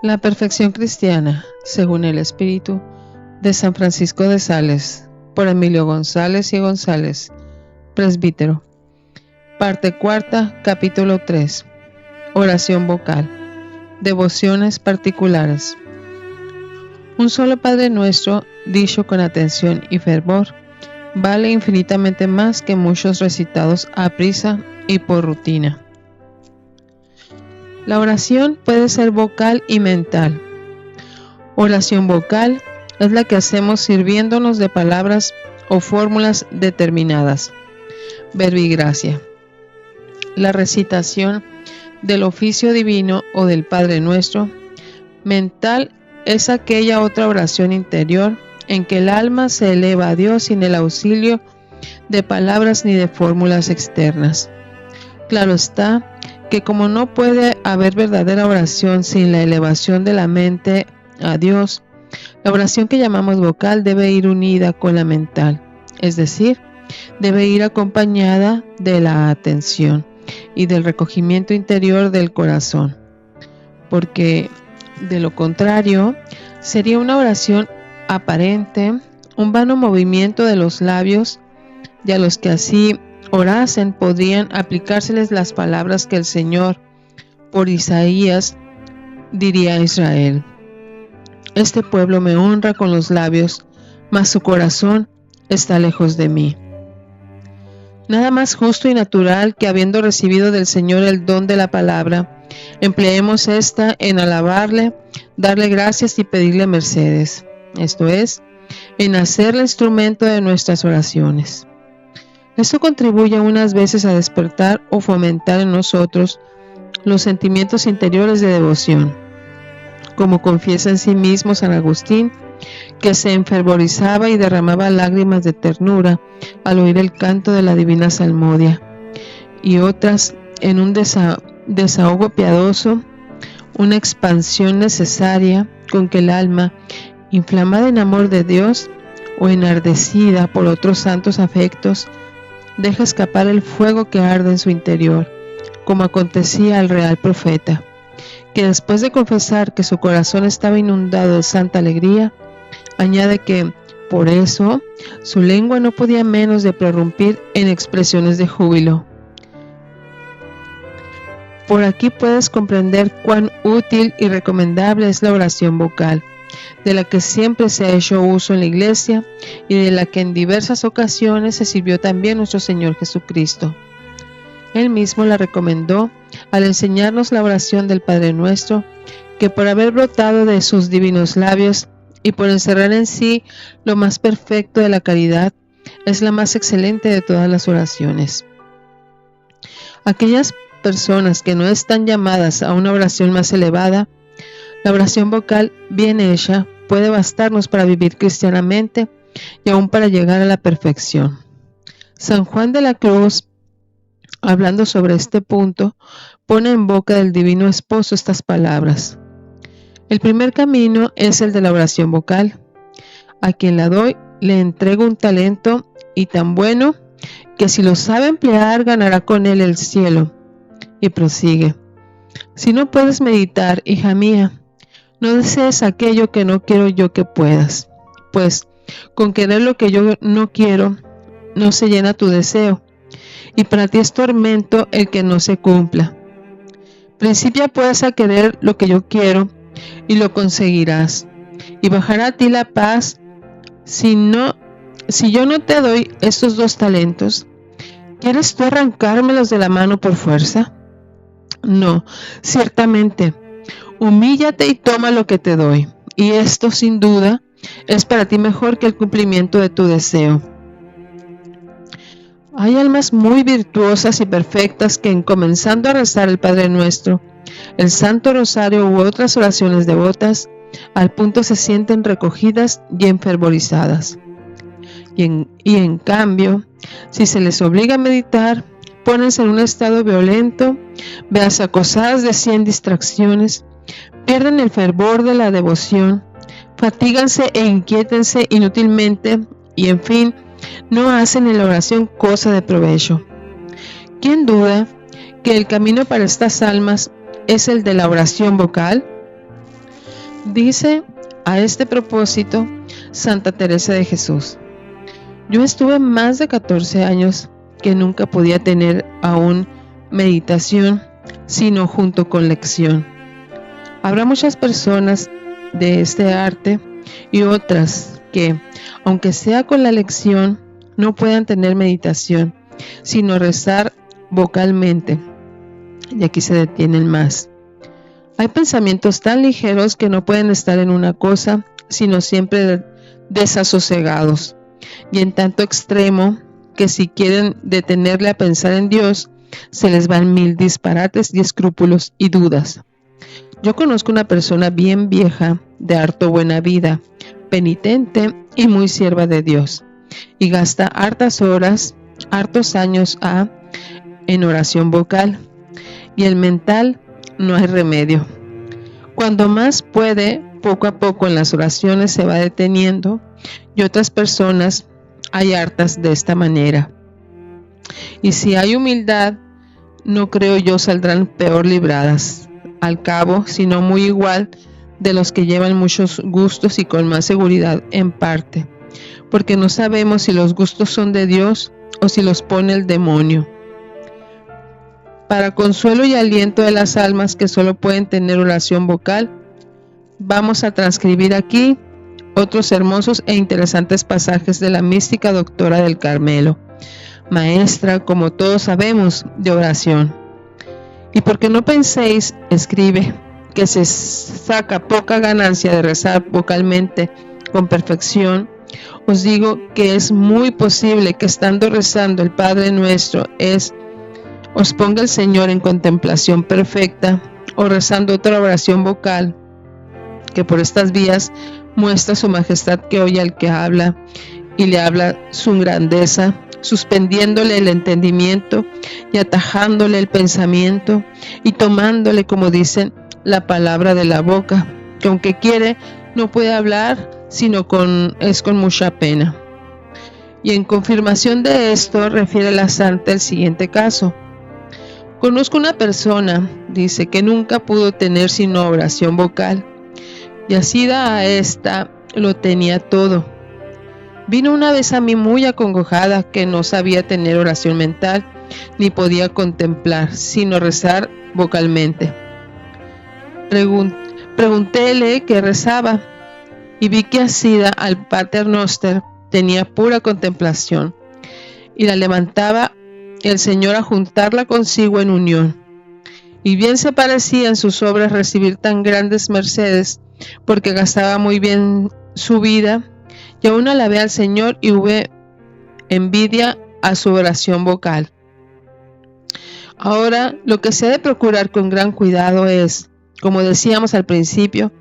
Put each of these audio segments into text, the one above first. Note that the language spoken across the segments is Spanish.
La perfección cristiana, según el Espíritu, de San Francisco de Sales, por Emilio González y González, presbítero. Parte cuarta, capítulo 3. Oración vocal. Devociones particulares. Un solo Padre Nuestro, dicho con atención y fervor, vale infinitamente más que muchos recitados a prisa y por rutina. La oración puede ser vocal y mental. Oración vocal es la que hacemos sirviéndonos de palabras o fórmulas determinadas. Verbigracia. La recitación del oficio divino o del Padre Nuestro. Mental es aquella otra oración interior en que el alma se eleva a Dios sin el auxilio de palabras ni de fórmulas externas. Claro está que como no puede haber verdadera oración sin la elevación de la mente a Dios, la oración que llamamos vocal debe ir unida con la mental, es decir, debe ir acompañada de la atención y del recogimiento interior del corazón, porque de lo contrario sería una oración aparente, un vano movimiento de los labios, y a los que así orasen podrían aplicárseles las palabras que el Señor, por Isaías, diría a Israel: este pueblo me honra con los labios, mas su corazón está lejos de mí. Nada más justo y natural que, habiendo recibido del Señor el don de la palabra, empleemos esta en alabarle, darle gracias y pedirle mercedes, esto es, en hacerle instrumento de nuestras oraciones. Esto contribuye unas veces a despertar o fomentar en nosotros los sentimientos interiores de devoción, como confiesa en sí mismo San Agustín, que se enfervorizaba y derramaba lágrimas de ternura al oír el canto de la divina salmodia, y otras en un desahogo piadoso, una expansión necesaria con que el alma, inflamada en amor de Dios o enardecida por otros santos afectos, deja escapar el fuego que arde en su interior, como acontecía al real profeta, que después de confesar que su corazón estaba inundado de santa alegría, añade que, por eso, su lengua no podía menos de prorrumpir en expresiones de júbilo. Por aquí puedes comprender cuán útil y recomendable es la oración vocal, de la que siempre se ha hecho uso en la Iglesia y de la que en diversas ocasiones se sirvió también nuestro Señor Jesucristo. Él mismo la recomendó al enseñarnos la oración del Padre Nuestro, que por haber brotado de sus divinos labios y por encerrar en sí lo más perfecto de la caridad, es la más excelente de todas las oraciones. Aquellas personas que no están llamadas a una oración más elevada, la oración vocal bien hecha puede bastarnos para vivir cristianamente y aún para llegar a la perfección. San Juan de la Cruz, hablando sobre este punto, pone en boca del Divino Esposo estas palabras: el primer camino es el de la oración vocal. A quien la doy le entrego un talento y tan bueno que si lo sabe emplear ganará con él el cielo. Y prosigue: si no puedes meditar, hija mía, no desees aquello que no quiero yo que puedas, pues con querer lo que yo no quiero no se llena tu deseo, y para ti es tormento el que no se cumpla. Principia pues a querer lo que yo quiero y lo conseguirás, y bajará a ti la paz. Si yo no te doy estos 2 talentos, ¿quieres tú arrancármelos de la mano por fuerza? No, ciertamente. Humíllate y toma lo que te doy, y esto sin duda es para ti mejor que el cumplimiento de tu deseo. Hay almas muy virtuosas y perfectas que, en comenzando a rezar el Padre Nuestro, el Santo Rosario u otras oraciones devotas, al punto se sienten recogidas y enfervorizadas. Y en cambio, si se les obliga a meditar, pónense en un estado violento, véase acosadas de 100 distracciones, pierden el fervor de la devoción, fatíganse e inquiétense inútilmente y, en fin, no hacen en la oración cosa de provecho. ¿Quién duda que el camino para estas almas es el de la oración vocal? Dice a este propósito Santa Teresa de Jesús: yo estuve más de 14 años que nunca podía tener aún meditación, sino junto con lección. Habrá muchas personas de este arte y otras que, aunque sea con la lección, no puedan tener meditación, sino rezar vocalmente. Y aquí se detienen más. Hay pensamientos tan ligeros que no pueden estar en una cosa, sino siempre desasosegados, y en tanto extremo que si quieren detenerle a pensar en Dios, se les van 1000 disparates y escrúpulos y dudas. Yo conozco una persona bien vieja, de harto buena vida, penitente y muy sierva de Dios, y gasta hartas horas, hartos años en oración vocal, y el mental no hay remedio. Cuando más puede, poco a poco en las oraciones se va deteniendo, y otras personas hay hartas de esta manera. Y si hay humildad, no creo yo saldrán peor libradas, al cabo, sino muy igual de los que llevan muchos gustos y con más seguridad en parte, porque no sabemos si los gustos son de Dios o si los pone el demonio. Para consuelo y aliento de las almas que solo pueden tener oración vocal, vamos a transcribir aquí otros hermosos e interesantes pasajes de la mística doctora del Carmelo, maestra, como todos sabemos, de oración. Y porque no penséis, escribe, que se saca poca ganancia de rezar vocalmente con perfección, os digo que es muy posible que estando rezando el Padre Nuestro os ponga el Señor en contemplación perfecta, o rezando otra oración vocal, que por estas vías muestra su majestad que oye al que habla, y le habla su grandeza, suspendiéndole el entendimiento y atajándole el pensamiento, y tomándole, como dicen, la palabra de la boca, que aunque quiere, no puede hablar, sino es con mucha pena. Y en confirmación de esto, refiere la santa el siguiente caso. Conozco una persona, dice, que nunca pudo tener sino oración vocal, y asida a esta lo tenía todo. Vino una vez a mí muy acongojada, que no sabía tener oración mental, ni podía contemplar, sino rezar vocalmente. Preguntéle qué rezaba, y vi que asida al Pater Noster tenía pura contemplación, y la levantaba el Señor a juntarla consigo en unión. Y bien se parecía en sus obras recibir tan grandes mercedes, porque gastaba muy bien su vida, y aún alabé al Señor y hube envidia a su oración vocal. Ahora, lo que se ha de procurar con gran cuidado es, como decíamos al principio,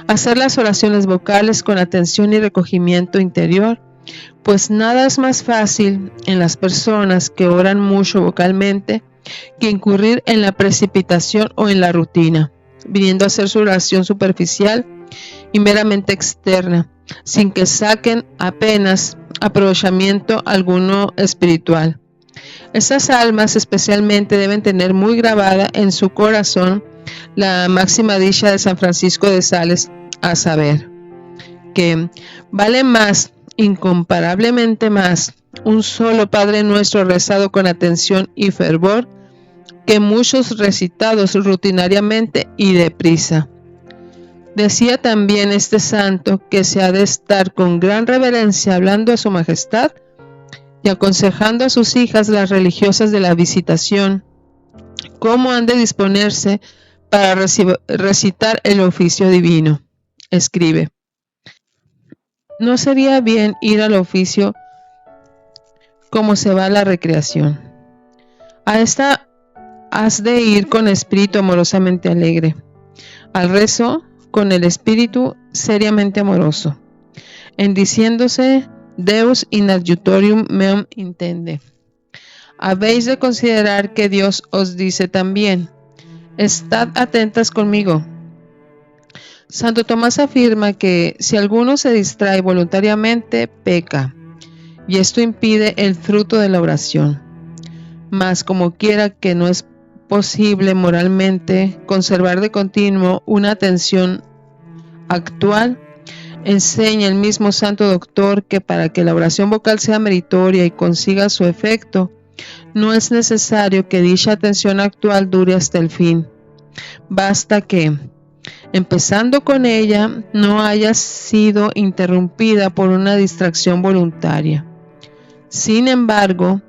hacer las oraciones vocales con atención y recogimiento interior, pues nada es más fácil en las personas que oran mucho vocalmente que incurrir en la precipitación o en la rutina, viniendo a hacer su oración superficial y meramente externa, sin que saquen apenas aprovechamiento alguno espiritual. Estas almas especialmente deben tener muy grabada en su corazón la máxima dicha de San Francisco de Sales, a saber, que vale más, incomparablemente más, un solo Padre Nuestro rezado con atención y fervor, que muchos recitados rutinariamente y deprisa. Decía también este santo que se ha de estar con gran reverencia hablando a su majestad y aconsejando a sus hijas las religiosas de la visitación cómo han de disponerse para recitar el oficio divino. Escribe: no sería bien ir al oficio como se va a la recreación. A esta has de ir con espíritu amorosamente alegre, al rezo con el espíritu seriamente amoroso, en diciéndose Deus in adjutorium meum intende. Habéis de considerar que Dios os dice también: estad atentas conmigo. Santo Tomás afirma que si alguno se distrae voluntariamente, peca, y esto impide el fruto de la oración. Mas como quiera que no es posible moralmente conservar de continuo una atención actual, enseña el mismo santo doctor que para que la oración vocal sea meritoria y consiga su efecto, no es necesario que dicha atención actual dure hasta el fin. Basta que, empezando con ella, no haya sido interrumpida por una distracción voluntaria. Sin embargo,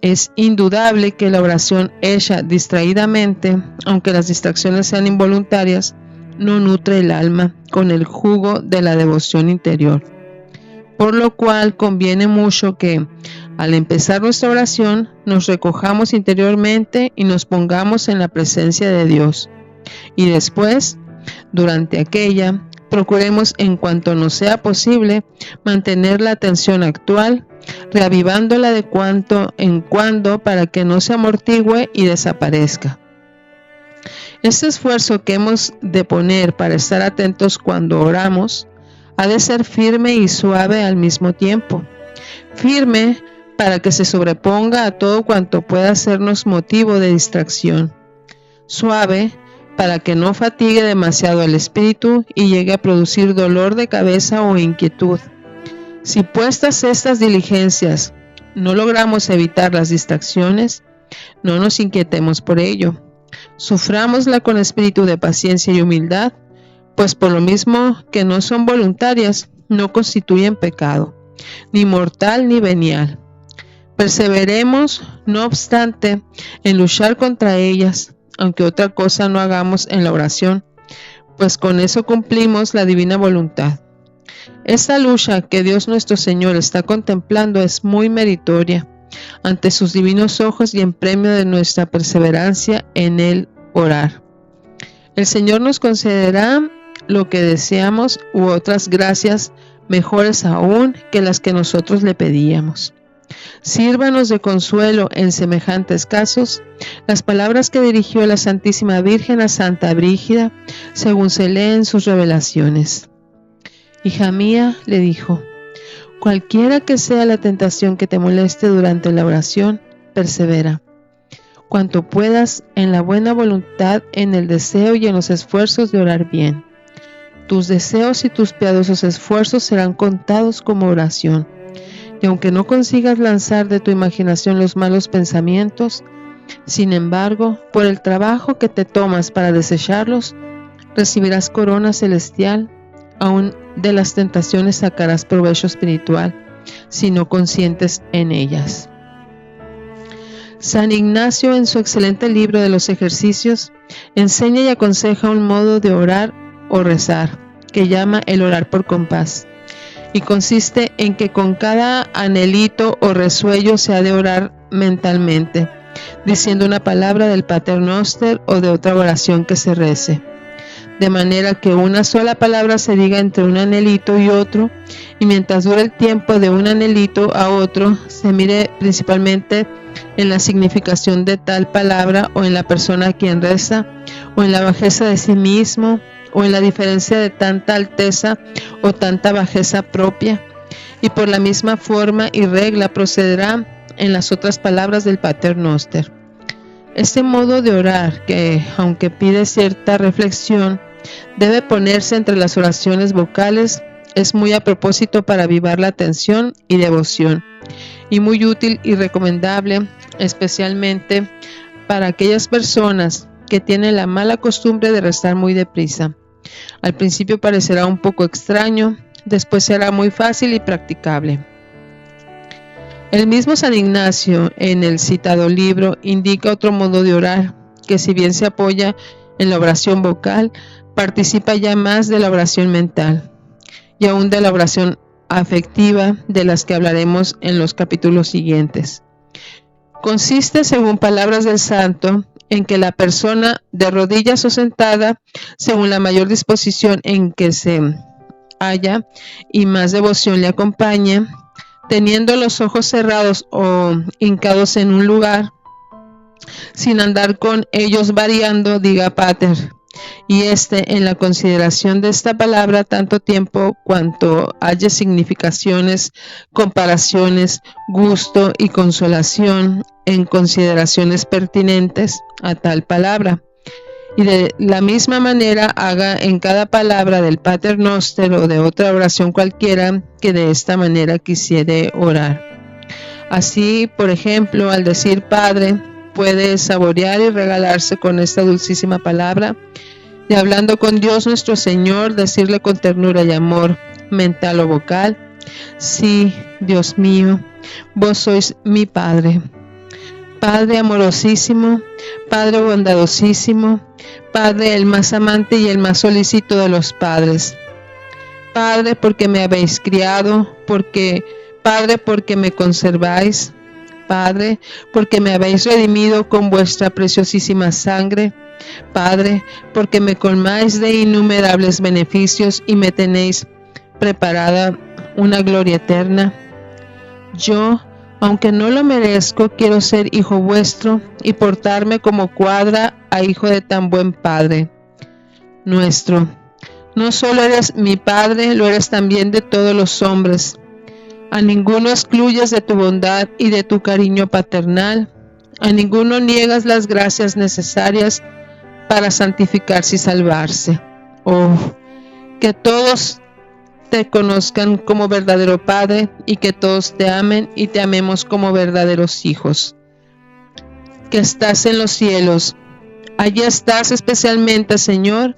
es indudable que la oración hecha distraídamente, aunque las distracciones sean involuntarias, no nutre el alma con el jugo de la devoción interior. Por lo cual conviene mucho que, al empezar nuestra oración, nos recojamos interiormente y nos pongamos en la presencia de Dios. Y después, durante aquella, procuremos en cuanto nos sea posible mantener la atención actual, reavivándola de cuando en cuando para que no se amortigüe y desaparezca. Este esfuerzo que hemos de poner para estar atentos cuando oramos ha de ser firme y suave al mismo tiempo. Firme para que se sobreponga a todo cuanto pueda sernos motivo de distracción. Suave para que no fatigue demasiado al espíritu y llegue a producir dolor de cabeza o inquietud. Si puestas estas diligencias no logramos evitar las distracciones, no nos inquietemos por ello. Sufrámosla con espíritu de paciencia y humildad, pues por lo mismo que no son voluntarias, no constituyen pecado, ni mortal ni venial. Perseveremos, no obstante, en luchar contra ellas, aunque otra cosa no hagamos en la oración, pues con eso cumplimos la divina voluntad. Esta lucha que Dios nuestro Señor está contemplando es muy meritoria ante sus divinos ojos y en premio de nuestra perseverancia en el orar. El Señor nos concederá lo que deseamos u otras gracias mejores aún que las que nosotros le pedíamos. Sírvanos de consuelo en semejantes casos las palabras que dirigió la Santísima Virgen a Santa Brígida, según se lee en sus revelaciones. Hija mía, le dijo, cualquiera que sea la tentación que te moleste durante la oración, persevera. Cuanto puedas en la buena voluntad, en el deseo y en los esfuerzos de orar bien. Tus deseos y tus piadosos esfuerzos serán contados como oración. Y aunque no consigas lanzar de tu imaginación los malos pensamientos, sin embargo, por el trabajo que te tomas para desecharlos, recibirás corona celestial. Aún de las tentaciones sacarás provecho espiritual, si no consientes en ellas. San Ignacio, en su excelente libro de los ejercicios, enseña y aconseja un modo de orar o rezar, que llama el orar por compás, y consiste en que con cada anhelito o resuello se ha de orar mentalmente, diciendo una palabra del Pater Noster o de otra oración que se rece. De manera que una sola palabra se diga entre un anhelito y otro, y mientras dure el tiempo de un anhelito a otro, se mire principalmente en la significación de tal palabra o en la persona a quien reza, o en la bajeza de sí mismo, o en la diferencia de tanta alteza o tanta bajeza propia, y por la misma forma y regla procederá en las otras palabras del Pater Noster. Este modo de orar, que aunque pide cierta reflexión, debe ponerse entre las oraciones vocales, es muy a propósito para avivar la atención y devoción, y muy útil y recomendable, especialmente para aquellas personas que tienen la mala costumbre de rezar muy deprisa. Al principio parecerá un poco extraño, después será muy fácil y practicable. El mismo San Ignacio, en el citado libro, indica otro modo de orar, que si bien se apoya en la oración vocal, participa ya más de la oración mental y aún de la oración afectiva, de las que hablaremos en los capítulos siguientes. Consiste, según palabras del santo, en que la persona, de rodillas o sentada, según la mayor disposición en que se halla y más devoción le acompañe, teniendo los ojos cerrados o hincados en un lugar, sin andar con ellos variando, diga Pater, y en la consideración de esta palabra tanto tiempo cuanto haya significaciones, comparaciones, gusto y consolación en consideraciones pertinentes a tal palabra, y de la misma manera haga en cada palabra del Pater Noster o de otra oración cualquiera que de esta manera quisiere orar. Así, por ejemplo, al decir Padre, puede saborear y regalarse con esta dulcísima palabra y hablando con Dios nuestro Señor, decirle con ternura y amor, mental o vocal: sí, Dios mío, vos sois mi Padre. Padre amorosísimo, Padre bondadosísimo, Padre el más amante y el más solícito de los padres. Padre, porque me habéis criado, Padre, porque me conserváis. Padre, porque me habéis redimido con vuestra preciosísima sangre. Padre, porque me colmáis de innumerables beneficios y me tenéis preparada una gloria eterna. Yo, aunque no lo merezco, quiero ser hijo vuestro y portarme como cuadra a hijo de tan buen Padre nuestro. No solo eres mi Padre, lo eres también de todos los hombres. A ninguno excluyes de tu bondad y de tu cariño paternal. A ninguno niegas las gracias necesarias para santificarse y salvarse. Oh, que todos te conozcan como verdadero Padre y que todos te amen y te amemos como verdaderos hijos. Que estás en los cielos, allí estás especialmente, Señor,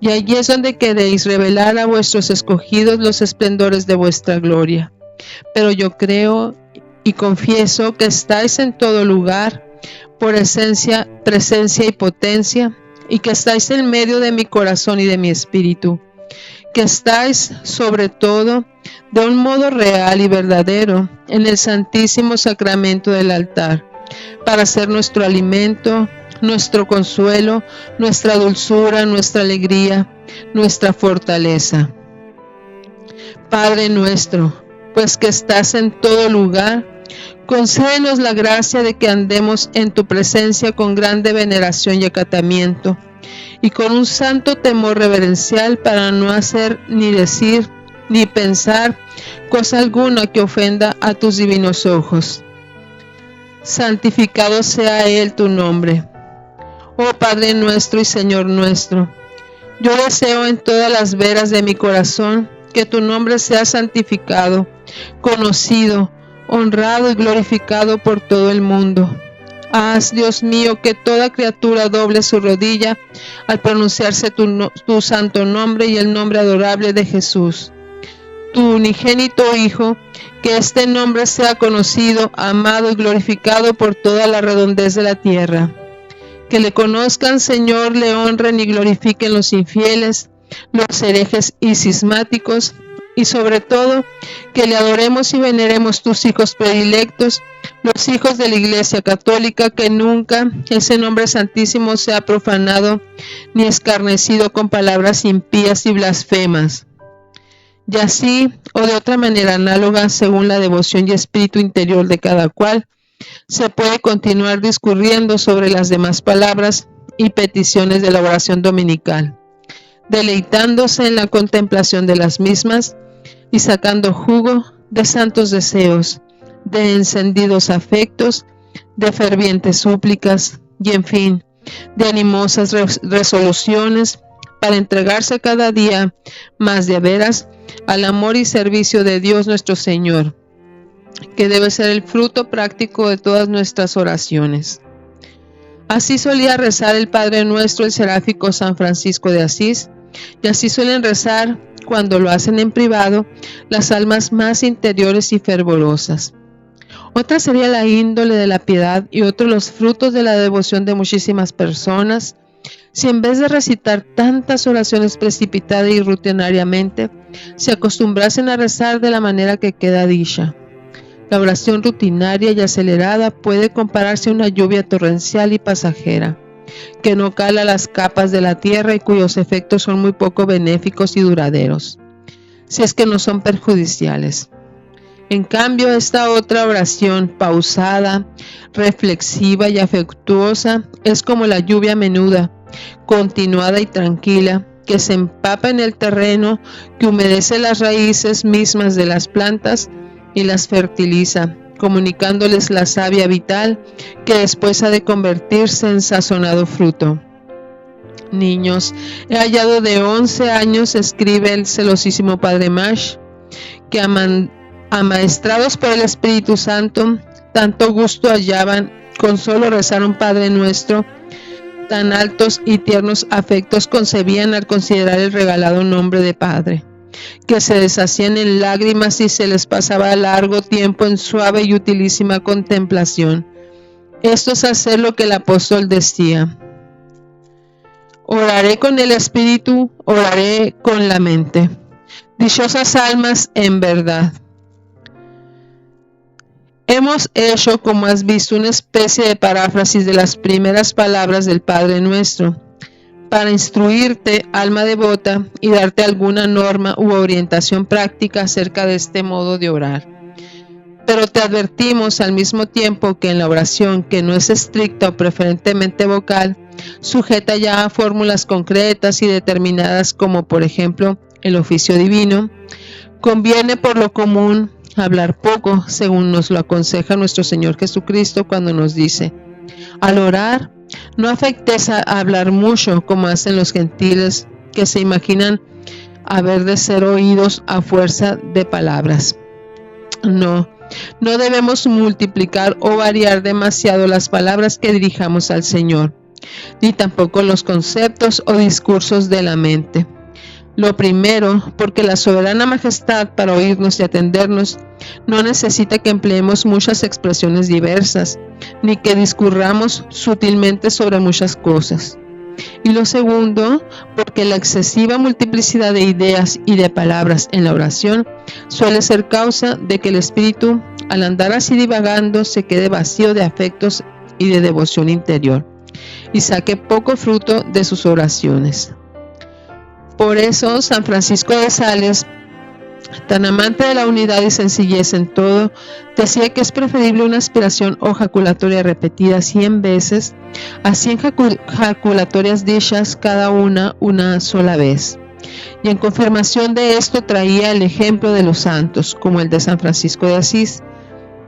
y allí es donde queréis revelar a vuestros escogidos los esplendores de vuestra gloria. Pero yo creo y confieso que estáis en todo lugar, por esencia, presencia y potencia, y que estáis en medio de mi corazón y de mi espíritu, que estáis sobre todo de un modo real y verdadero en el santísimo sacramento del altar, para ser nuestro alimento, nuestro consuelo, nuestra dulzura, nuestra alegría, nuestra fortaleza. Padre nuestro, pues que estás en todo lugar, concédenos la gracia de que andemos en tu presencia con grande veneración y acatamiento, y con un santo temor reverencial para no hacer ni decir ni pensar cosa alguna que ofenda a tus divinos ojos. Santificado sea Él tu nombre. Oh Padre nuestro y Señor nuestro, yo deseo en todas las veras de mi corazón que tu nombre sea santificado, conocido, honrado y glorificado por todo el mundo. Haz, Dios mío, que toda criatura doble su rodilla al pronunciarse tu santo nombre y el nombre adorable de Jesús, tu unigénito Hijo, que este nombre sea conocido, amado y glorificado por toda la redondez de la tierra. Que le conozcan, Señor, le honren y glorifiquen los infieles, los herejes y cismáticos, y sobre todo, que le adoremos y veneremos tus hijos predilectos, los hijos de la Iglesia Católica, que nunca ese nombre santísimo sea profanado ni escarnecido con palabras impías y blasfemas. Y así, o de otra manera análoga, según la devoción y espíritu interior de cada cual, se puede continuar discurriendo sobre las demás palabras y peticiones de la oración dominical, deleitándose en la contemplación de las mismas y sacando jugo de santos deseos, de encendidos afectos, de fervientes súplicas y, en fin, de animosas resoluciones para entregarse cada día más de veras al amor y servicio de Dios nuestro Señor, que debe ser el fruto práctico de todas nuestras oraciones. Así solía rezar el Padre Nuestro, el seráfico San Francisco de Asís, y así suelen rezar, cuando lo hacen en privado, las almas más interiores y fervorosas. Otra sería la índole de la piedad y otro los frutos de la devoción de muchísimas personas, si en vez de recitar tantas oraciones precipitadas y rutinariamente, se acostumbrasen a rezar de la manera que queda dicha. La oración rutinaria y acelerada puede compararse a una lluvia torrencial y pasajera, que no cala las capas de la tierra y cuyos efectos son muy poco benéficos y duraderos, si es que no son perjudiciales. En cambio, esta otra oración, pausada, reflexiva y afectuosa, es como la lluvia menuda, continuada y tranquila, que se empapa en el terreno, que humedece las raíces mismas de las plantas y las fertiliza, comunicándoles la savia vital que después ha de convertirse en sazonado fruto. Niños, he hallado de 11 años, escribe el celosísimo Padre Mash, que amaestrados por el Espíritu Santo, tanto gusto hallaban con solo rezar un Padre Nuestro, tan altos y tiernos afectos concebían al considerar el regalado nombre de Padre, que se deshacían en lágrimas y se les pasaba largo tiempo en suave y utilísima contemplación. Esto es hacer lo que el apóstol decía: oraré con el espíritu, oraré con la mente. Dichosas almas en verdad. Hemos hecho, como has visto, una especie de paráfrasis de las primeras palabras del Padre Nuestro, para instruirte, alma devota, y darte alguna norma u orientación práctica acerca de este modo de orar. Pero te advertimos al mismo tiempo que en la oración, que no es estricta o preferentemente vocal, sujeta ya a fórmulas concretas y determinadas, como por ejemplo el oficio divino, conviene por lo común hablar poco, según nos lo aconseja nuestro Señor Jesucristo cuando nos dice: al orar, no afectes a hablar mucho, como hacen los gentiles, que se imaginan haber de ser oídos a fuerza de palabras. No debemos multiplicar o variar demasiado las palabras que dirijamos al Señor, ni tampoco los conceptos o discursos de la mente. Lo primero, porque la soberana majestad, para oírnos y atendernos, no necesita que empleemos muchas expresiones diversas, ni que discurramos sutilmente sobre muchas cosas. Y lo segundo, porque la excesiva multiplicidad de ideas y de palabras en la oración suele ser causa de que el espíritu, al andar así divagando, se quede vacío de afectos y de devoción interior, y saque poco fruto de sus oraciones. Por eso San Francisco de Sales, tan amante de la unidad y sencillez en todo, decía que es preferible una aspiración o jaculatoria repetida 100 veces a 100 jaculatorias dichas cada una sola vez. Y en confirmación de esto traía el ejemplo de los santos, como el de San Francisco de Asís,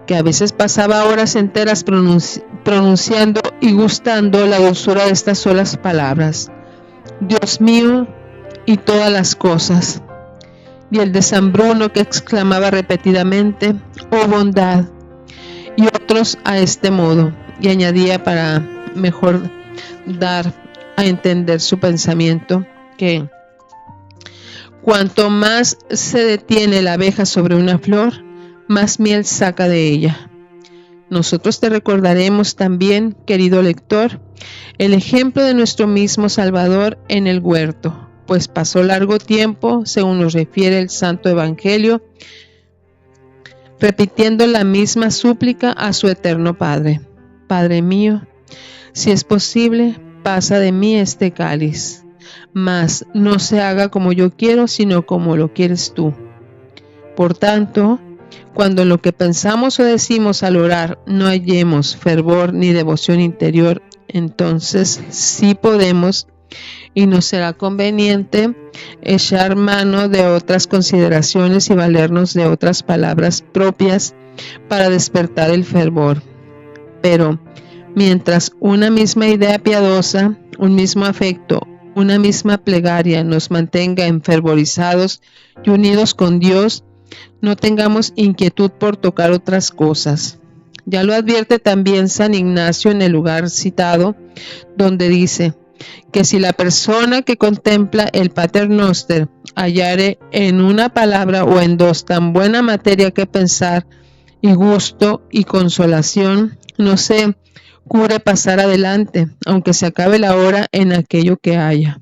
que a veces pasaba horas enteras pronunciando y gustando la dulzura de estas solas palabras: Dios mío y todas las cosas. Y el de San Bruno, que exclamaba repetidamente: oh bondad. Y otros a este modo, y añadía, para mejor dar a entender su pensamiento, que cuanto más se detiene la abeja sobre una flor, más miel saca de ella. Nosotros te recordaremos también, querido lector, el ejemplo de nuestro mismo Salvador en el huerto, pues pasó largo tiempo, según nos refiere el Santo Evangelio, repitiendo la misma súplica a su eterno Padre: Padre mío, si es posible, pasa de mí este cáliz, mas no se haga como yo quiero, sino como lo quieres tú. Por tanto, cuando en lo que pensamos o decimos al orar no hallemos fervor ni devoción interior, entonces sí podemos y nos será conveniente echar mano de otras consideraciones y valernos de otras palabras propias para despertar el fervor. Pero mientras una misma idea piadosa, un mismo afecto, una misma plegaria nos mantenga enfervorizados y unidos con Dios, no tengamos inquietud por tocar otras cosas. Ya lo advierte también San Ignacio en el lugar citado, donde dice que si la persona que contempla el Pater Noster hallare en una palabra o en dos tan buena materia que pensar, y gusto y consolación, no se cure pasar adelante, aunque se acabe la hora en aquello que haya.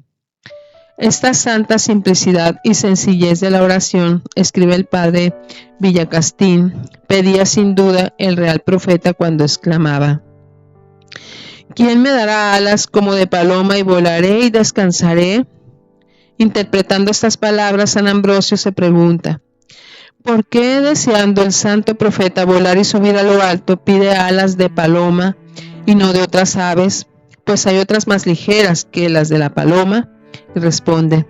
Esta santa simplicidad y sencillez de la oración, escribe el padre Villacastín, pedía sin duda el real profeta cuando exclamaba: ¿quién me dará alas como de paloma y volaré y descansaré? Interpretando estas palabras, San Ambrosio se pregunta: ¿por qué, deseando el santo profeta volar y subir a lo alto, pide alas de paloma y no de otras aves? Pues hay otras más ligeras que las de la paloma. Y responde: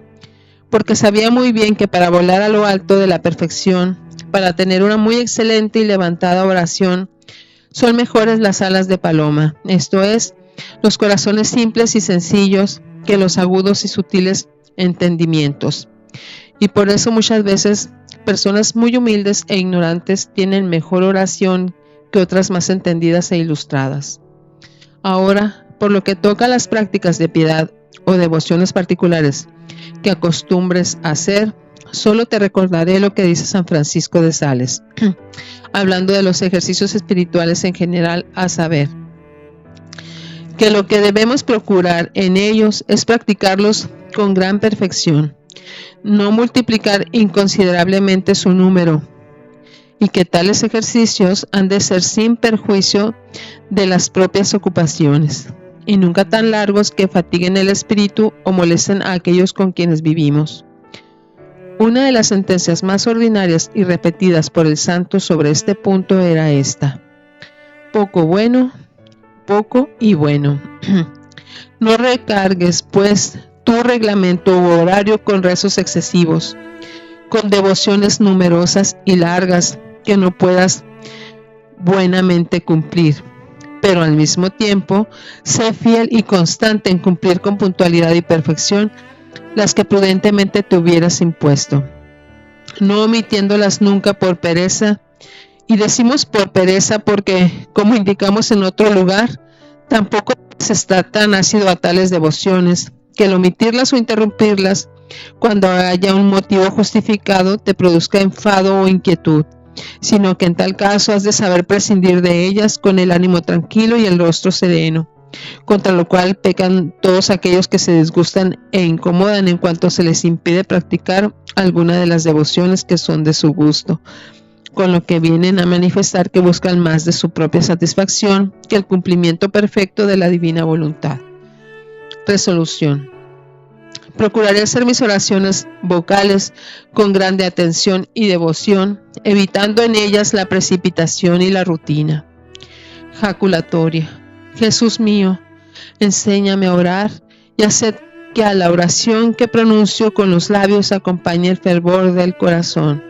porque sabía muy bien que para volar a lo alto de la perfección, para tener una muy excelente y levantada oración, son mejores las alas de paloma, esto es, los corazones simples y sencillos que los agudos y sutiles entendimientos. Y por eso muchas veces personas muy humildes e ignorantes tienen mejor oración que otras más entendidas e ilustradas. Ahora, por lo que toca a las prácticas de piedad o devociones particulares que acostumbres a hacer, solo te recordaré lo que dice San Francisco de Sales, hablando de los ejercicios espirituales en general, a saber, que lo que debemos procurar en ellos es practicarlos con gran perfección, no multiplicar inconsiderablemente su número, y que tales ejercicios han de ser sin perjuicio de las propias ocupaciones, y nunca tan largos que fatiguen el espíritu o molesten a aquellos con quienes vivimos. Una de las sentencias más ordinarias y repetidas por el santo sobre este punto era esta: poco bueno, poco y bueno. No recargues, pues, tu reglamento u horario con rezos excesivos, con devociones numerosas y largas que no puedas buenamente cumplir, pero al mismo tiempo sé fiel y constante en cumplir con puntualidad y perfección las que prudentemente te hubieras impuesto, no omitiéndolas nunca por pereza. Y decimos por pereza porque, como indicamos en otro lugar, tampoco se está tan ácido a tales devociones que el omitirlas o interrumpirlas cuando haya un motivo justificado te produzca enfado o inquietud, sino que en tal caso has de saber prescindir de ellas con el ánimo tranquilo y el rostro sereno, contra lo cual pecan todos aquellos que se disgustan e incomodan en cuanto se les impide practicar alguna de las devociones que son de su gusto, con lo que vienen a manifestar que buscan más de su propia satisfacción que el cumplimiento perfecto de la divina voluntad. Resolución. Procuraré hacer mis oraciones vocales con grande atención y devoción, evitando en ellas la precipitación y la rutina. Jaculatoria. Jesús mío, enséñame a orar y haced que a la oración que pronuncio con los labios acompañe el fervor del corazón.